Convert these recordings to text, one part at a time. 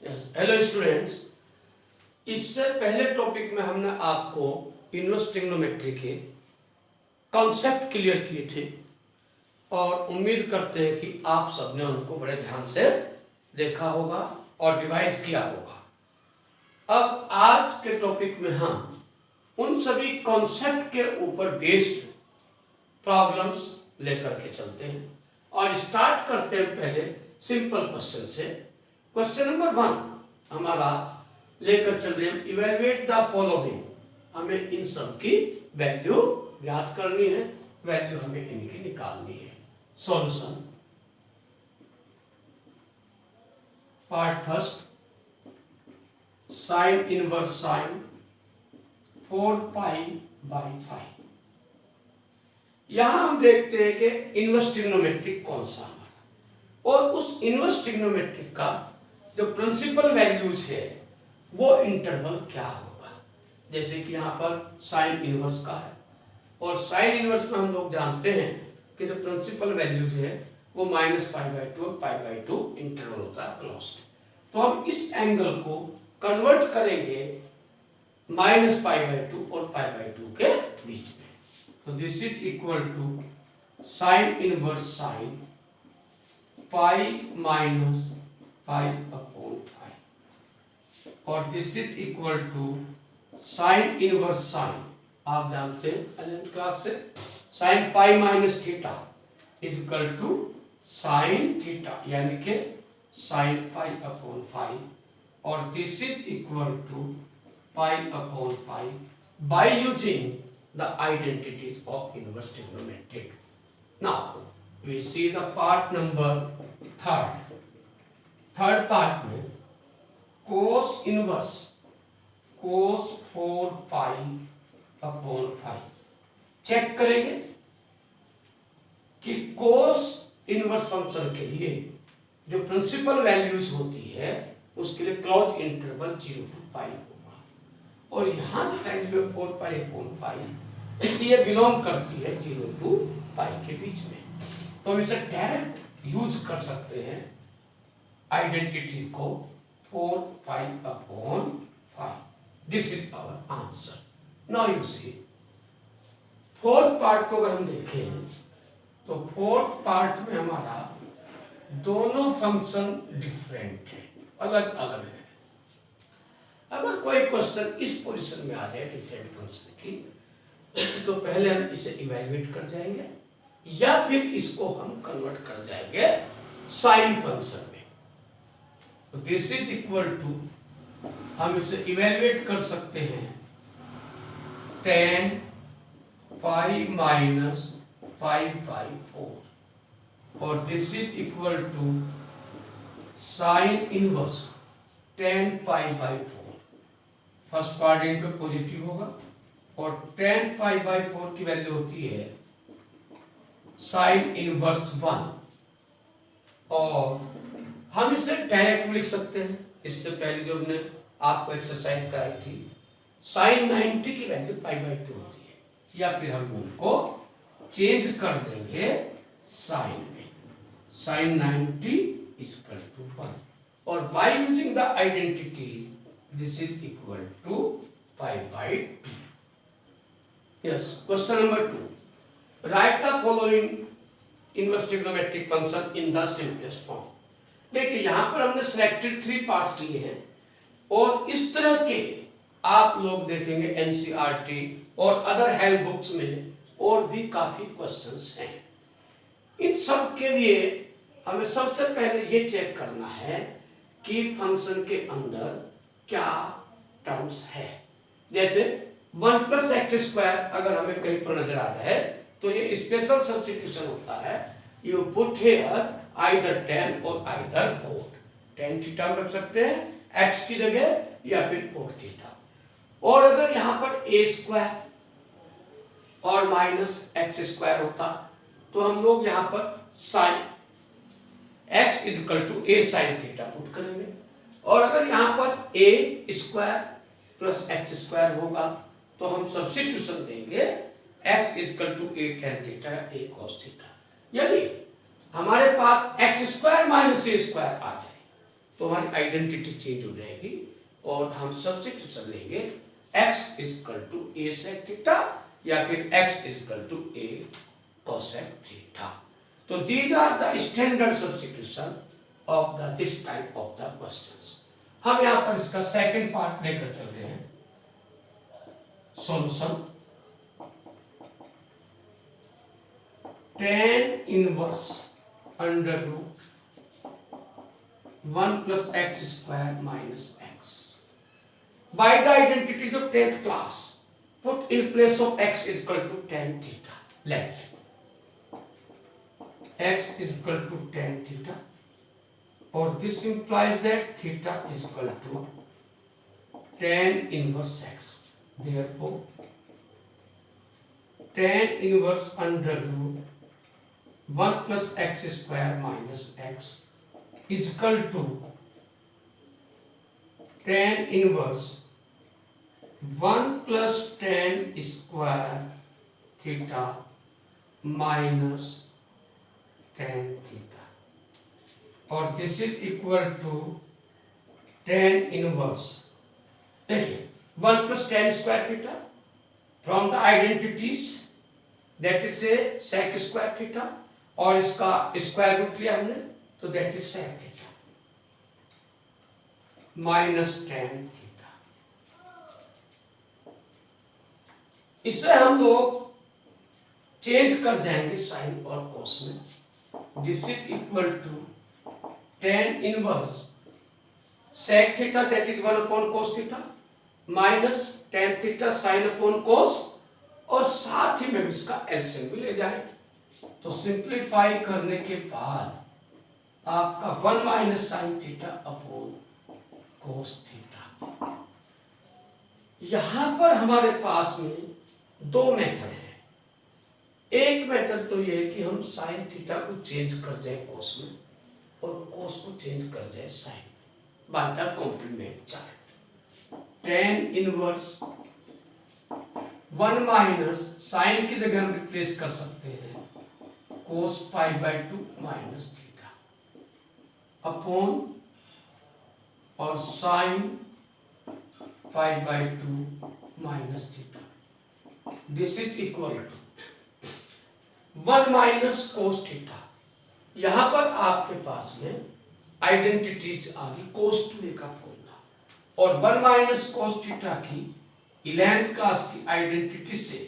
Hello students. इससे पहले topic में हमने आपको इनवर्स ट्रिग्नोमेट्री के कॉन्सेप्ट क्लियर किए थे और उम्मीद करते हैं कि आप सबने उनको बड़े ध्यान से देखा होगा और रिवाइज किया होगा। अब आज के टॉपिक में हम उन सभी कॉन्सेप्ट के ऊपर बेस्ड प्रॉब्लम्स लेकर के चलते हैं और स्टार्ट करते हैं पहले सिंपल क्वेश्चन से। क्वेश्चन नंबर 1 हमारा लेकर चल रहे हैं, इवेलुएट द फॉलोइंग। हमें इन सब की वैल्यू ज्ञात करनी है, वैल्यू हमें इनकी निकालनी है। Solution part first, sine inverse sine 4π/5। यहां हम देखते हैं कि इनवर्स ट्रिग्नोमेट्रिक कौन सा हमारा, और उस इनवर्स ट्रिग्नोमेट्रिक का जो प्रिंसिपल वैल्यूज है वो इंटरवल क्या होगा। जैसे कि यहाँ पर साइन इनवर्स का है और साइन इनवर्स में हम लोग जानते हैं कि जो प्रिंसिपल वैल्यूज है वो -π/2 और π/2 इंटरवल होता है क्लोज्ड। तो हम इस एंगल को कन्वर्ट करेंगे -π/2 और π/2 के बीच में। तो this is equal to sine inverse sine π - π/5 और this is equal to sine inverse sine, आप जानते हैं अनंत क्लास से, sine π - theta is equal to sine theta यानी कि साइन π/5 और this is equal to π/5 by using the identities of inverse trigonometric. Now we see the part number third part में cos inverse कोस 4π/5 check करेंगे कि cos inverse function के लिए जो principal values होती है उसके लिए क्लोज इंटरवल 0 to π होगा और यहाँ जो वैल्यू है 4π/5 ये बिलोंग करती है 0 to π के बीच में। तो हम इसे डायरेक्ट यूज कर सकते हैं आइडेंटिटी को 4π/5। This is our answer. Now you see fourth part को अगर हम देखें तो फोर्थ पार्ट में हमारा दोनों फंक्शन डिफरेंट है, अलग अलग है। अगर कोई क्वेश्चन इस पोजीशन में आ जाए डिफरेंट फंक्शन की तो पहले हम इसे इवैल्यूएट कर जाएंगे या फिर इसको हम कन्वर्ट कर जाएंगे साइन फंक्शन में। तो दिस इज इक्वल टू, हम इसे इवैल्यूएट कर सकते हैं tan π - π/4 और this is equal to sine inverse tan π/4। First part इन पे पॉजिटिव होगा और tan π/4 की वैल्यू होती है साइन इनवर्स 1 और हम इसे डायरेक्ट लिख सकते हैं। इससे पहले जो हमने आपको एक्सरसाइज कराई थी साइन 90 की वैल्यू π/2 होती है, या फिर हम उनको चेंज कर देंगे साइन में, साइन 90 इक्वल टू 1 और by using the identity this is equal to π/2। Yes, question number 2, write the following inverse trigonometric function in the simplest form. देखिए यहाँ पर हमने सिलेक्टेड 3 पार्ट्स लिए हैं और इस तरह के आप लोग देखेंगे एनसीईआरटी और अदर हेल्प बुक्स में और भी काफी क्वेश्चंस हैं। इन सब के लिए हमें सबसे पहले ये चेक करना है कि फंक्शन के अंदर क्या टर्म्स है। जैसे 1 + x² अगर हमें कहीं पर नजर आता है तो ये स्पेशल सब्स्टिट्यूशन होता है। You put here either tan और आइदर cot। tan थीटा में रख सकते हैं x की जगह या फिर cot थीटा। और अगर यहाँ पर a² और -x² होता तो हम लोग यहाँ पर sin x = a sin theta put करेंगे और अगर यहाँ पर a² + x² होगा तो हम सब्स्टिट्यूशन देंगे x = a tan थीटा या a cos थीटा। यदि हमारे पास x² - a² आ जाए तो हमारी आइडेंटिटी चेंज हो जाएगी और हम सब्स्टिट्यूशन लेंगे x equal to a sec theta या फिर x equal to a cosec theta. तो these are the standard substitution of the this type of the questions. हम यहाँ पर इसका सेकंड पार्ट लेकर चल रहे हैं। Solution tan inverse under root 1 plus X square minus X by the identities of 10th class put in place of x equal to tan theta. Let x equal to tan theta और this implies that theta equal to tan inverse x। therefore tan inverse under root 1 plus x square minus x is equal to tan inverse 1 plus tan square theta minus tan theta, और this is equal to tan inverse, देखिए 1 plus tan square theta from the identities that is a sec square theta और इसका square root लिया हमने तो that is sec theta minus tan theta. इसे हम लोग चेंज कर जाएंगे साइन और कोस में। This is equal to tan inverse sec theta that is 1 upon cos theta minus tan theta sin upon cos, और साथ ही में इसका एलसीएम भी ले जाए तो सिंप्लीफाई करने के बाद आपका 1 माइनस साइन थीटा अपॉन कोस थीटा। यहां पर हमारे पास में दो मेथड है। एक मेथड तो ये है कि हम साइन थीटा को चेंज कर जाए कोस में और कोस को चेंज कर जाए sine by the complement chart. tan inverse 1 minus sine की जगह हम रिप्लेस कर सकते हैं cos pi by 2 minus theta upon और sine pi by 2 minus theta. This is equal to 1 minus cos theta. यहां पर आपके पास में आइडेंटिटीज आ गई cos 2a का फॉर्मूला और 1 माइनस कोस थीटा की 11th क्लास की आइडेंटिटी से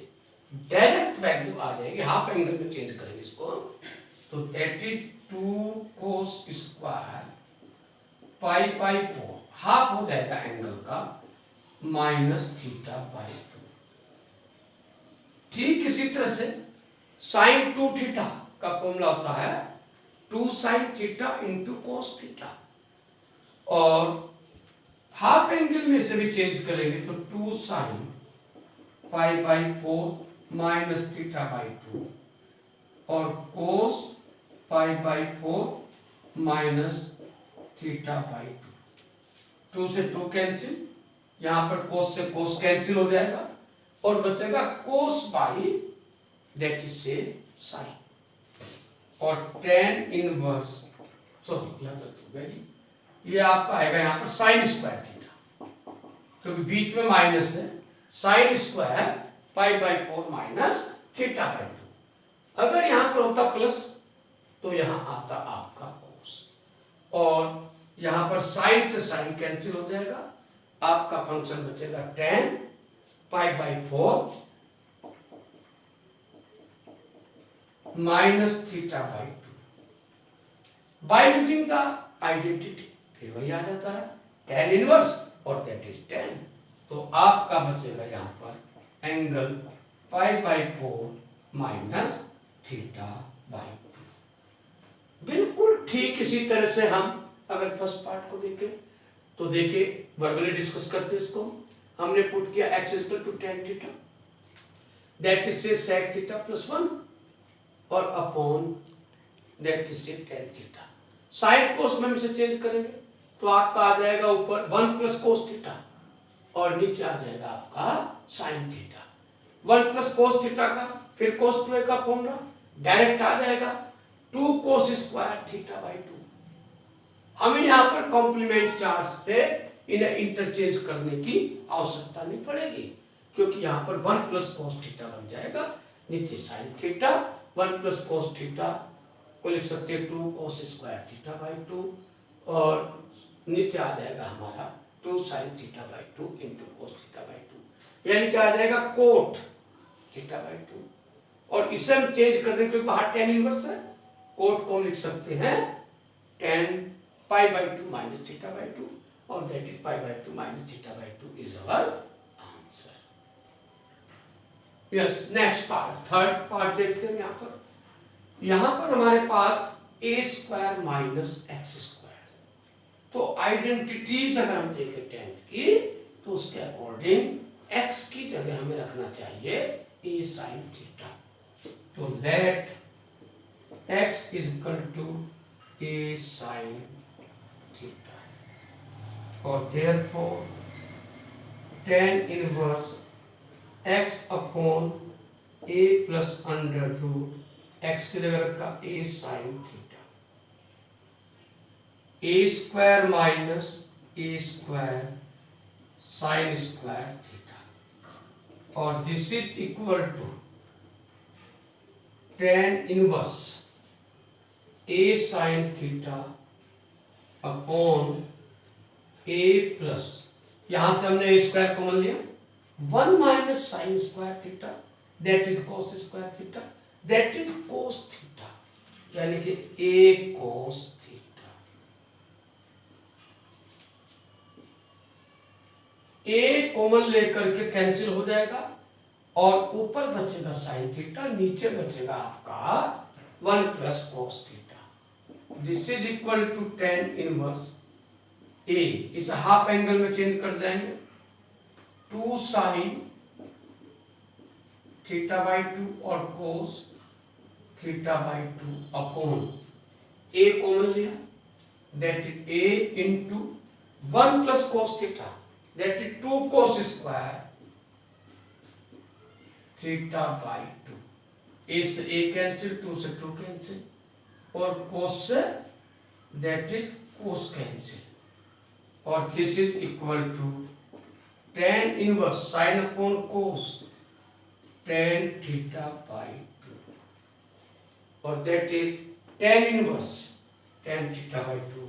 डायरेक्ट वैल्यू आ जाएगी। हाफ एंगल में चेंज करेंगे इसको तो that is 2 cos square pi by 4 half हो जाएगा एंगल का माइनस थीटा बाई 2। ठीक इसी तरह से साइन 2 थीटा का फॉर्मूला होता है 2 sine theta into cos theta, और हाफ एंगल में से भी चेंज करेंगे तो 2 sine pi by 4 minus theta by 2 और cos pi by 4 minus theta by 2। 2 से 2 कैंसिल, यहां पर कोस से कोस कैंसिल हो जाएगा और बचेगा कोस बाई दैट इज से साइन, और tan इनवर्स ये आपका आएगा यहां पर साइन स्क्वायर थीटा क्योंकि बीच में माइनस है, sine square pi by 4 minus theta by 2। अगर यहां पर होता प्लस तो यहां आता आपका कोस, और यहां पर साइन से साइन कैंसिल हो जाएगा, आपका फंक्शन बचेगा tan pi by 4 minus theta by 2 bye using the identity. फिर वही आ जाता है tan इनवर्स और दैट इज tan। तो आपका बचेगा यहां पर angle pi by 4 minus theta by 2। बिल्कुल ठीक इसी तरह से हम अगर फर्स्ट पार्ट को देखें तो देखिए वर्बली डिस्कस करते इसको। हमने पुट किया x equal to tan theta that is से sec थीटा प्लस 1 और अपॉन दैट इज से tan थीटा। साइन कोस में से चेंज करेंगे तो आपका आ जाएगा ऊपर 1 प्लस कोस थीटा और नीचे आ जाएगा आपका sine theta. 1 plus cos theta का फिर कोस 2a का फॉर्मूला डायरेक्ट आ जाएगा 2 कोस स्क्वायर थीटा बाई 2 हमें यहाँ पर कॉम्प्लीमेंट चार्ज से इन्हें इंटरचेंज करने की आवश्यकता नहीं पड़ेगी, क्योंकि यहाँ पर 1 प्लस कॉस थीटा बन जाएगा, नीचे sine theta, 1 plus cos theta को लिख सकते हैं 2 कॉस स्क्वायर थीटा बाई 2, और नीचे आ जाएगा हमारा 2 sine theta by 2 into cos theta by 2, यानी क्या आ जाएगा कोट थीटा बाई 2। और इसे हम चेंज करने के बाहर टेन इनवर्स है, कोट को हम लिख सकते हैं ten pi by 2 minus theta by 2, और that is pi by 2 minus theta by 2 is our answer. Yes, next part, third part देखते हैं। यहाँ पर हमारे पास ए स्क्वायर माइनस एक्स स्क्वायर, तो आइडेंटिटीज अगर हम देखें टेंथ की, तो उसके अकॉर्डिंग एक्स की जगह हमें रखना चाहिए ए साइन थीटा, तो let x is equal to A sine theta, और therefore tan inverse X upon A plus under root X की जगह रखा A sine theta, A square minus A square sine square theta, और this is equal to tan inverse A sine theta upon A plus, यहां से हमने A square common लिया, 1 minus sine square theta that is cos square theta, that is cos theta, यानी कि ए cos theta. ए common लेकर के cancel हो जाएगा, और ऊपर बचेगा साइन थीटा, नीचे बचेगा आपका 1 plus cos theta. This is equal to tan inverse A, इस हाफ एंगल में चेंज कर जाएंगे, 2 साइन थीटा बाई 2 और cos theta by 2 upon A common लिया, that is A into 1 plus cos theta that is 2 cos square theta by 2, A से A cancel, 2 से 2 cancel, और cos से दैट इज कोस कैंसिल, और this is equal to tan inverse sine upon cos tan theta by 2, और that is tan inverse tan theta by 2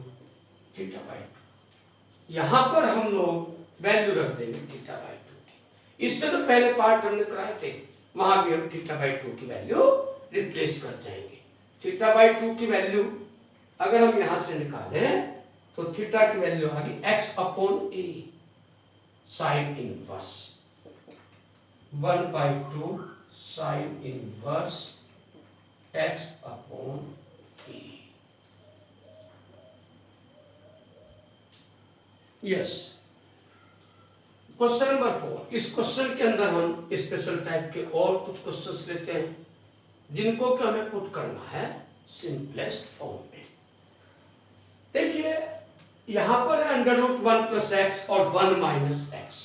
theta by 2। यहां पर हम लोग वैल्यू रख देंगे थीटा बाई 2 की। इससे तो पहले पार्ट हमने कराए थे, वहां भी हम थीटा बाई 2 की वैल्यू रिप्लेस कर जाएंगे। थीटा बाई 2 की वैल्यू अगर हम यहां से निकालें तो थीटा की वैल्यू आ गई X upon A sine inverse 1/2 sine inverse X upon A. Yes, question number 4। इस क्वेश्चन के अंदर हम स्पेशल टाइप के और कुछ क्वेश्चंस लेते हैं, जिनको कि हमें पुट करना है सिंपलेस्ट फॉर्म में। देखिए यहां पर है √1 प्लस एक्स और 1 माइनस एक्स।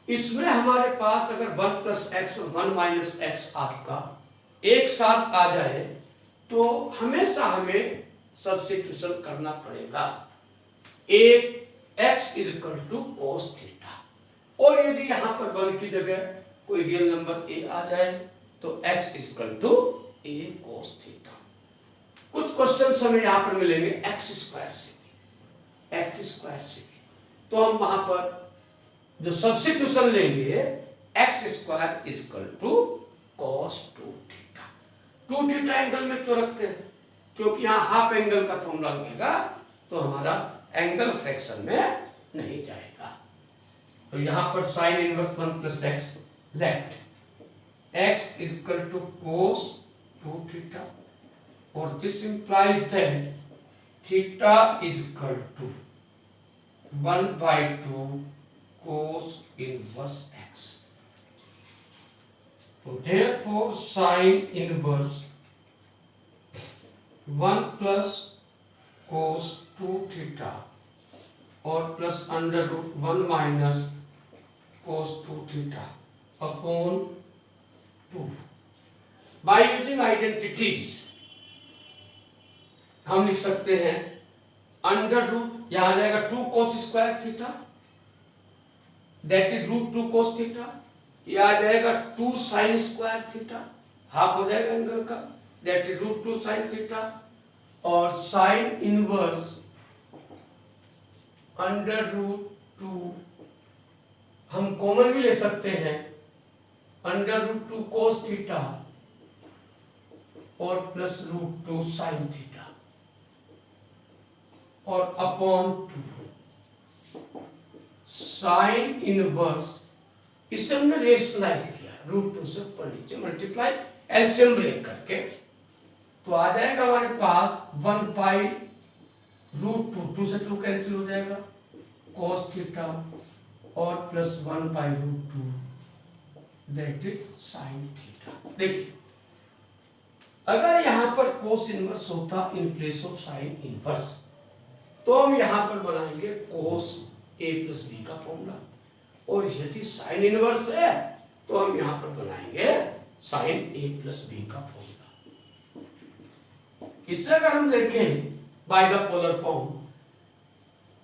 इसमें हमारे पास अगर 1 प्लस एक्स और 1 माइनस एक्स आपका एक साथ आ जाए तो हमेशा हमें सब्स्टिट्यूशन करना पड़ेगा। एक x is equal to cos theta, और यदि यहां पर 1 की जगह कोई रियल नंबर a आ जाए तो x is equal to a cos theta. कुछ क्वेश्चन हमें यहां पर मिलेंगे एक्स स्क्वायर से भी, तो हम वहां पर जो सब्स्टिट्यूशन लेंगे x square is equal to cos 2 theta. 2 theta angle में क्यों रखते हैं? क्योंकि यहाँ हाफ एंगल का फॉर्मूला लगेगा तो हमारा एंगल फ्रैक्शन में नहीं जाएगा। तो यहां पर sine inverse 1 plus x, let x is equal to cos 2 theta, और this implies that theta is equal to 1/2 cos inverse x. So therefore sin inverse 1 plus cos 2 theta और plus √1 minus cos 2 theta upon 2 by using identities हम लिख सकते हैं under root, यहां आ जाएगा 2 cos square theta, that is root 2 cos theta. यह आ जाएगा 2 sin स्क्वायर थीटा, हाफ हो जाएगा एंगल का, that is root 2 sin theta. और साइन इनवर्स अंडर रूट 2 हम कॉमन भी ले सकते हैं, अंडर रूट 2 cos थीटा और प्लस रूट 2 sin थीटा और अपॉन 2 साइन इनवर्स, इसे हमने रेशनलाइज किया रूट 2 से ऊपर नीचे मल्टीप्लाई एलसीएम ब्रेक करके, तो आ जाएगा हमारे पास 1 पाई रूट 2 से 2 कैंसिल हो जाएगा cos थीटा और plus 1 pi root 2 that is sine theta. देखिए अगर यहां पर cos इनवर्स होता in place of sine inverse, तो हम यहां पर बनाएंगे cos a प्लस बी का फॉर्मूला, और यदि साइन इनवर्स है तो हम यहां पर बनाएंगे साइन a प्लस बी का फॉर्मूला। इसे अगर हम देखें by the polar form,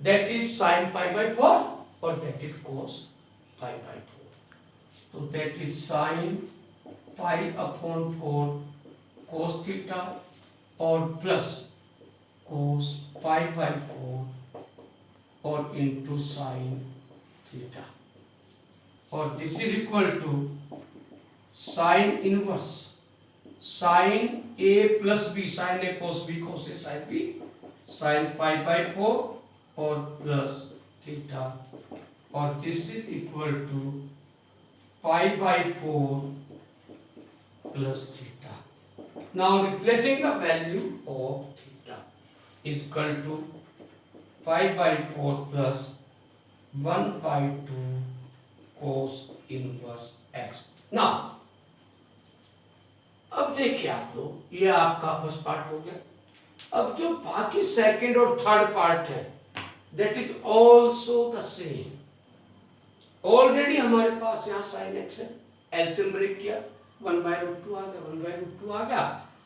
that is sine pi by 4 और that is cos pi by 4, तो that is sine pi upon 4 cos theta और प्लस cos पाई बाय 4 और इंटू साइन थीटा, और this is equal to sine inverse sine a plus B, sine a cos b cos a sine b, sign pi by 4 और plus theta, और this is equal to pi by 4 plus theta. Now replacing the value of theta is equal to pi by 4 plus 1 by 2 cos inverse x। Now अब देखिए आप लोग, ये आपका first part हो गया। अब जो बाकी सेकंड और थर्ड पार्ट है that is also the same. Already हमारे पास यहाँ साइन एक्स है, एलसीएम ब्रेक किया 1 बाय रूट 2 आ गया, 1 बाय रूट 2 आ गया,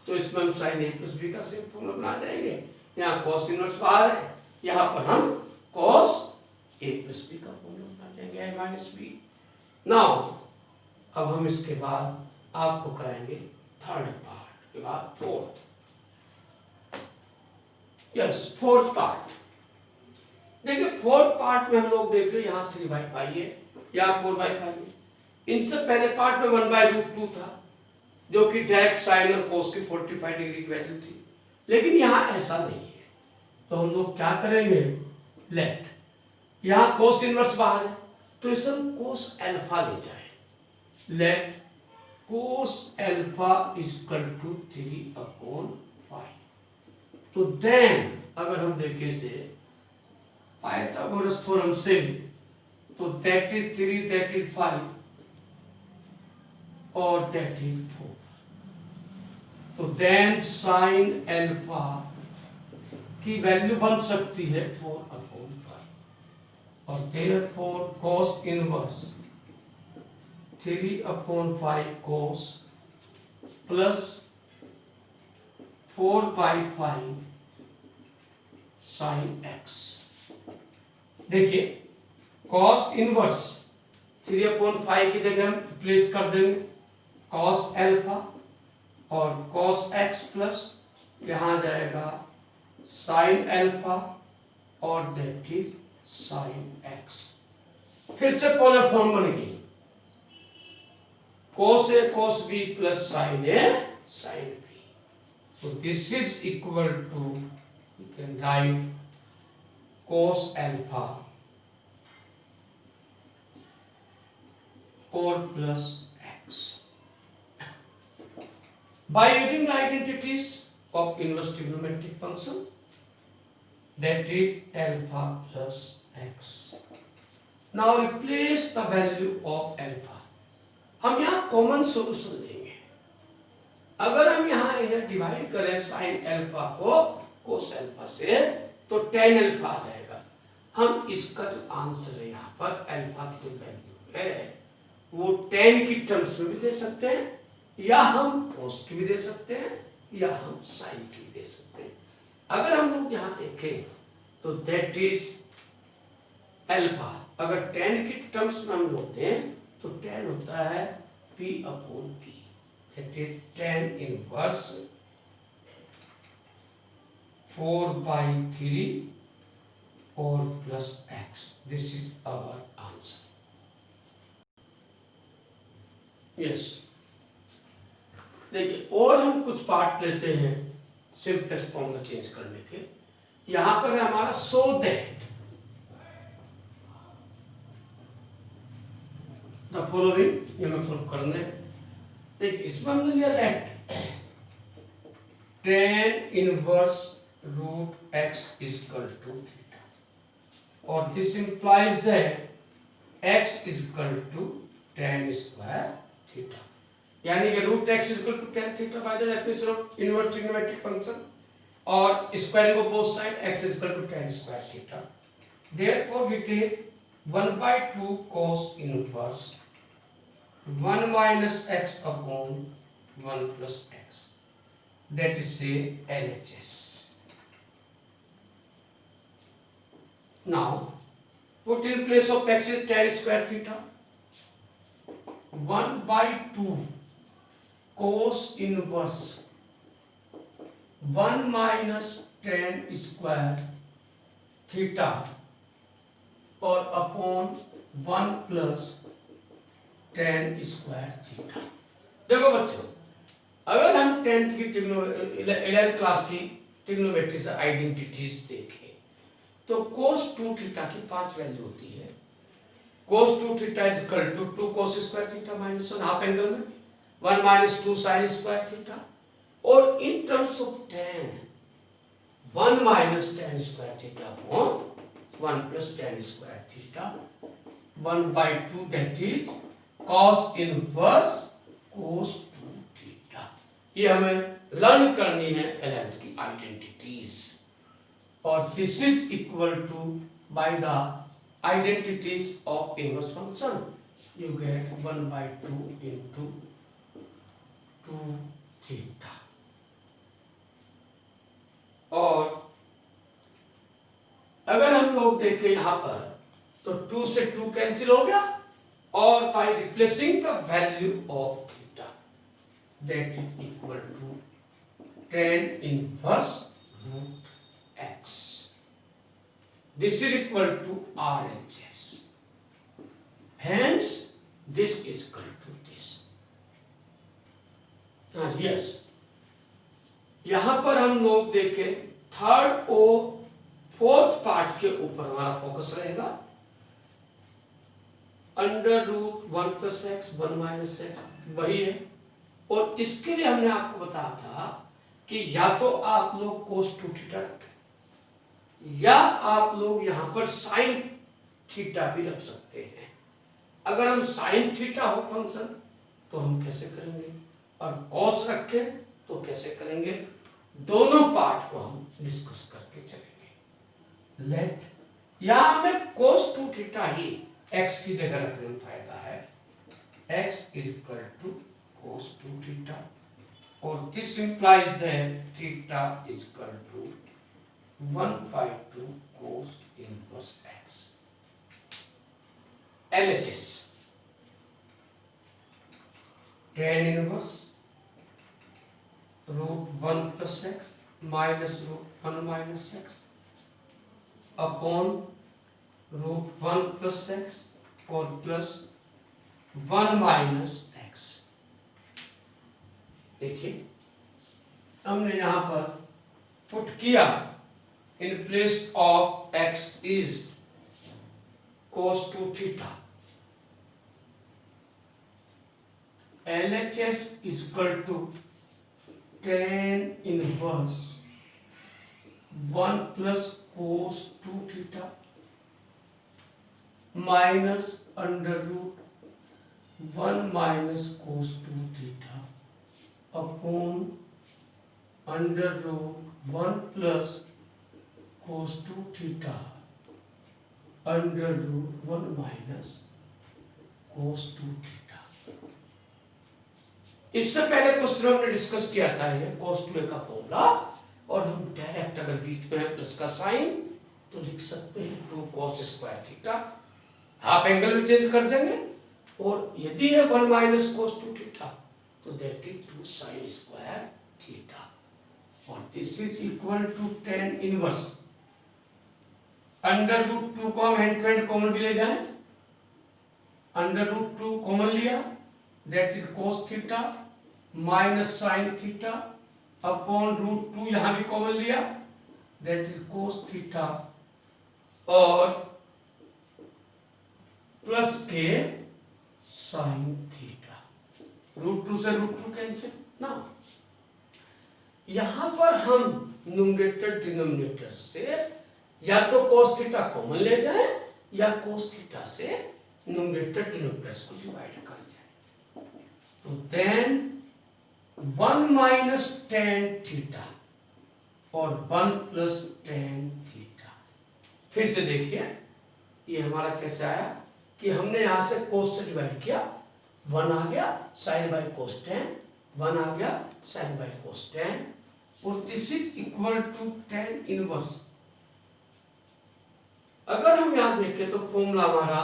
तो इसमें हम साइन ए प्लस बी का सेम फॉर्मूला बना जाएंगे। यहाँ cos इनवर्स बाहर है, यहाँ पर हम cos ए प्लस बी का फॉर्मूला बना जाएंगे, a माइनस बी। नाउ अब हम इसके बाद आपको कराएंगे थर्ड पार्ट के बाद फोर्थ, यस फोर्थ पार्ट। देखिए फोर्थ पार्ट में हम लोग देख रहे यहाँ 3 बाई पाई है, यहाँ 4 बाई पाई है। इनसे पहले पार्ट में 1 बाई रूट 2 था जो कि डायरेक्ट साइन और कोस की 45 डिग्री की वैल्यू थी, लेकिन यहाँ ऐसा नहीं है। तो हम लोग क्या करेंगे, लेट यहाँ कोस इनवर्स बाहर है तो इसे हम कोस अल्फा ले जाए, late cos alpha is equal to 3/5। तो देन अगर हम देखें से पाइथागोरस थ्योरम से, तो दैट इज 3, दैट इज 5 और दैट इज 4। तो देन साइन अल्फा की वैल्यू बन सकती है 4/5 और therefore cos inverse 3/5 cos plus 4/5 sine x। देखिए cos इनवर्स 3/5 की जगह हम रिप्लेस कर देंगे cos अल्फा और cos x प्लस यहाँ जाएगा साइन अल्फा और दैट इज साइन x। फिर से पोलर फॉर्म बन गई, cos a cos b plus sin a sin b। So this is equal to, you can write cos alpha or plus x by using the identities of inverse trigonometric function, that is alpha plus x। Now replace the value of alpha। हम यहाँ common solution लेंगे। अगर हम यहाँ इन्हें divide करें sine alpha को cos alpha से, तो tan अल्फा आ जाएगा। हम इसका जो आंसर है यहाँ पर अल्फा की जो वैल्यू है वो tan की टर्म्स में भी दे सकते हैं, या हम कोस की भी दे सकते हैं, या हम साइन की भी दे सकते हैं। अगर हम लोग यहाँ देखें तो दैट इज अल्फा। अगर tan की टर्म्स में हम लोग दें तो tan होता है p upon p, that is tan inverse 4/3 और plus x। This is our answer. Yes, देखिए और हम कुछ पार्ट लेते हैं सिंपलेस्ट फॉर्म में चेंज करने के। यहां पर है हमारा सो दैट द फॉलोइंग, ये मैं फॉलो करने। देखिए इसमें हमने लिया that tan inverse root x equal to theta, और this implies that x equal to tan square theta, यानी कि root x equal to tan theta by the definition of inverse trigonometric function, और squaring of both side x equal to tan square theta. Therefore we take 1/2 cos inverse 1 minus x upon 1 plus x, that is say LHS. Now put in place of x is tan square theta, 1/2 cos inverse 1 minus tan square theta और upon 1 plus tan square theta. देखो बच्चों, अगर हम 10th की 11th class की trigonometry से identities देखें तो cos 2 थीटा की 5 वैल्यू होती है। cos 2 theta is equal to 2 cos square theta minus 1 half angle में 1 माइनस 2 sin स्क्वायर थीटा, और in terms of tan 1 minus tan square theta upon 1 plus tan square theta 1/2, that is cos inverse cos 2 theta. ये हमें learn करनी है 11th की identities, और this is equal to by the identities of inverse function you get 1/2 into 2 theta. और अगर हम लोग देखें यहां पर तो 2 से 2 कैंसिल हो गया, और by replacing the value of theta, that is equal to tan inverse root x. This is equal to RHS. Hence, this is equal to this. Yes. यहां पर हम लोग देखें थर्ड और फोर्थ पार्ट के ऊपर हमारा फोकस रहेगा। Under root 1 plus x 1 minus x वही है, और इसके लिए हमने आपको बताया था कि या तो आप लोग cos 2 थीटा रखें या आप लोग यहां पर sin थीटा भी रख सकते हैं। अगर हम sin थीटा हो फंक्शन तो हम कैसे करेंगे, और cos रखें तो कैसे करेंगे, दोनों पार्ट को हम डिस्कस करके चलेंगे। लेट यहां हमें cos 2 थीटा ही x की जगह रखने में फायदा है, x is equal to cos 2 theta, और this implies that theta is equal to 1/2 cos inverse x। LHS tan inverse root 1 प्लस x minus root 1 minus x upon root 1 plus x और plus 1 minus x. देखिए हमने यहां पर put किया in place of x is cos 2 theta, LHS is equal to tan inverse 1 plus cos 2 theta minus under root 1 minus cos 2 theta upon under root 1 plus cos 2 theta under root 1 minus cos 2 theta. इससे पहले question हमने discuss किया था ये cos 2a का formula, और हम direct अगर बीच में है प्लस का साइन तो लिख सकते हैं 2 cos square theta, half angle में चेंज कर देंगे, और यदि है 1 माइनस cos 2 थीटा तो that is 2 sin square theta, और this is equal to tan inverse under root 2 को हम हैंड टू हैंड कॉमन भी ले जाएं, अंडर रूट 2 कॉमन लिया that is cos theta minus sine theta upon root 2 यहां भी कॉमन लिया दैट इज cos थीटा और प्लस के साइन थीटा, रूट 2 से रूट 2 कैंसिल ना। यहां पर हम न्यूमरेटर डिनोमिनेटर से या तो cos थीटा कॉमन ले जाएं या cos थीटा से न्यूमरेटर डिनोमिनेटर को डिवाइड कर जाएं, तो देन 1 माइनस tan थीटा और 1 प्लस tan थीटा। फिर से देखिए ये हमारा कैसे आया कि हमने यहां से cos से डिवाइड किया, 1 आ गया sin बाई cos tan, 1 आ गया sin बाई cos tan, और this is equal to tan inverse. अगर हम यहां देखें तो फॉर्मूला हमारा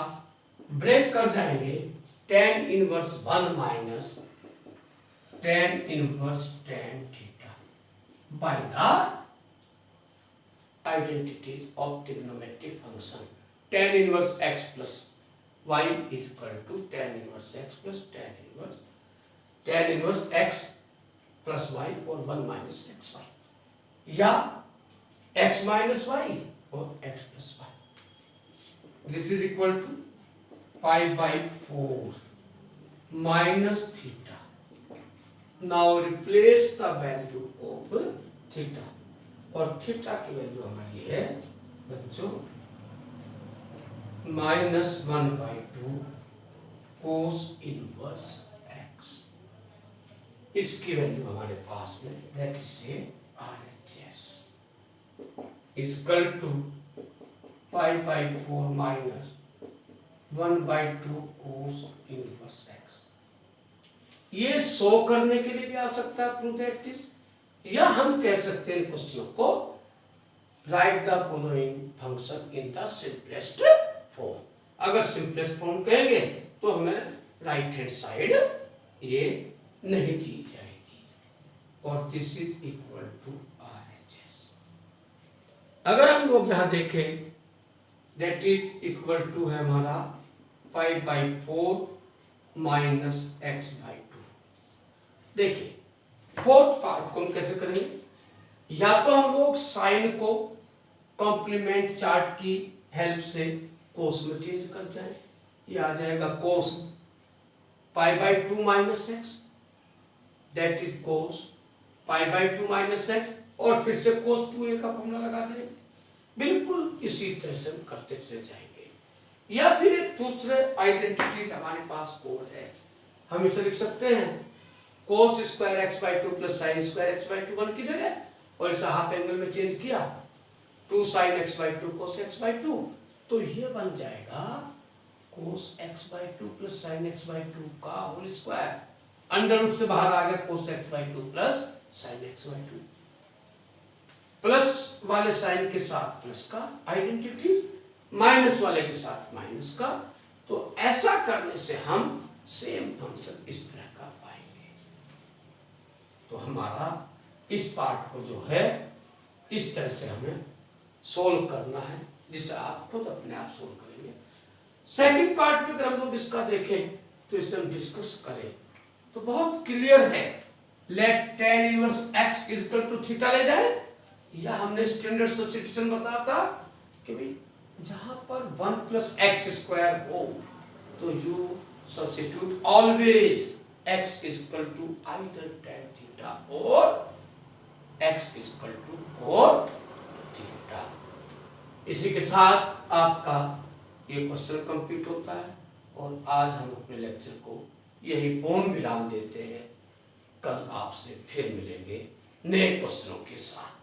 ब्रेक कर जाएंगे, tan inverse 1 minus tan inverse tan theta by the identities of trigonometric function, tan inverse x plus y is equal to tan inverse x plus tan inverse x plus y और 1 minus x y, या x minus y और x plus y, this is equal to 5/4 minus theta. Now replace the value of theta, और theta की value हमारी है बच्चों -1/2 cos inverse x, इसकी value हमारे पास में that is RHS equal to 5/4 minus 1/2 cos inverse x। ये शो करने के लिए भी आ सकता है प्रूव दैट दिस, या हम कह सकते हैं क्वेश्चन को right the following function in the simplest form. अगर सिंपलेस्ट फॉर्म कहेंगे तो हमें राइट हैंड साइड ये नहीं दी जाएगी, और this is equal to RHS। अगर हम लोग यहां देखें दैट इज इक्वल टू है हमारा 5/4 माइनस x/2। देखिए फोर्थ पार्ट को हम कैसे करेंगे, या तो हम लोग साइन को कॉम्प्लीमेंट चार्ट की हेल्प से कोस में चेंज कर जाए, ये आ जाएगा cos π/2 minus x that is cos π/2 minus x, और फिर से कोस 2a का फॉर्मूला लगा देंगे। बिल्कुल इसी तरह से हम करते चले जाएंगे, या फिर एक दूसरे आइडेंटिटीज हमारे पास और है, हम इसे लिख सकते हैं cos square x/2 plus sine square x/2 1 की जगह, और इसे हाफ एंगल में चेंज किया 2 sin x/2 cos x/2, तो ये बन जाएगा cos x/2 plus sin x/2 का होल स्क्वायर, अंडर रूट से बाहर आ गया cos x/2 plus sin x/2, plus वाले साइन के साथ प्लस का आइडेंटिटी, माइनस वाले के साथ माइनस का, तो ऐसा करने से हम सेम फंक्शन इस तरह का पाएंगे। तो हमारा इस पार्ट को जो है इस तरह से हमें सोल्व करना है, जिसे आप खुद अपने आप सोल्व करेंगे। सेकंड पार्ट में अगर हम लोग इसका देखें तो इसे हम डिस्कस करें तो बहुत क्लियर है, let tan inverse x is equal to theta ले जाए, या हमने स्टैंडर्ड सब्स्टिट्यूशन बताया था कि भाई जहां पर 1 प्लस एक्स स्क्वायर हो तो you substitute always x is equal to either tan theta और x is equal to cot theta. इसी के साथ आपका ये क्वेश्चन कंप्लीट होता है, और आज हम अपने लेक्चर को यही पूर्ण विराम देते हैं। कल आपसे फिर मिलेंगे नए क्वेश्चनों के साथ।